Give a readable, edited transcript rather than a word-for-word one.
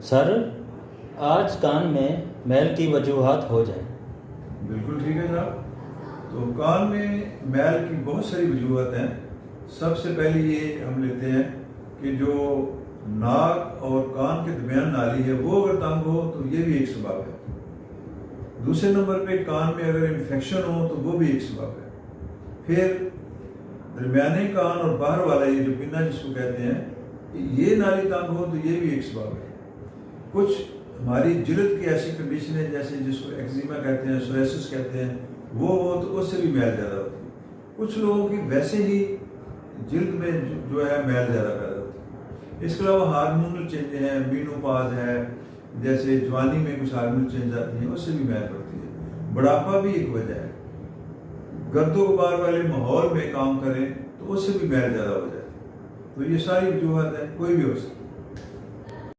سر، آج کان میں میل کی وجوہات ہو جائیں۔ بالکل ٹھیک ہے جناب۔ تو کان میں میل کی بہت ساری وجوہات ہیں۔ سب سے پہلی یہ ہم لیتے ہیں کہ جو ناک اور کان کے درمیان نالی ہے وہ اگر تنگ ہو تو یہ بھی ایک سبب ہے۔ دوسرے نمبر پہ کان میں اگر انفیکشن ہو تو وہ بھی ایک سبب ہے۔ پھر درمیانے کان اور باہر والا یہ جو پنا جس کو کہتے ہیں، یہ نالی تنگ ہو تو یہ بھی ایک سبب ہے۔ کچھ ہماری جلد کی ایسی کنڈیشن ہے جیسے جس کو ایکزیما کہتے ہیں، سوریسس کہتے ہیں، وہ ہو تو اس سے بھی میل زیادہ ہوتی ہے۔ کچھ لوگوں کی ویسے ہی جلد میں جو ہے میل زیادہ پیدا ہوتی ہے۔ اس کے علاوہ ہارمونل چینج ہیں، مینوپاز ہے، جیسے جوانی میں کچھ ہارمونل چینج آتی ہیں، اس سے بھی میل پڑتی ہے۔ بڑھاپا بھی ایک وجہ ہے۔ گرد و غبار والے ماحول میں کام کریں تو اس سے بھی میل زیادہ ہو جائے۔ تو یہ ساری وجوہات ہیں، کوئی بھی ہو سکتی ہے۔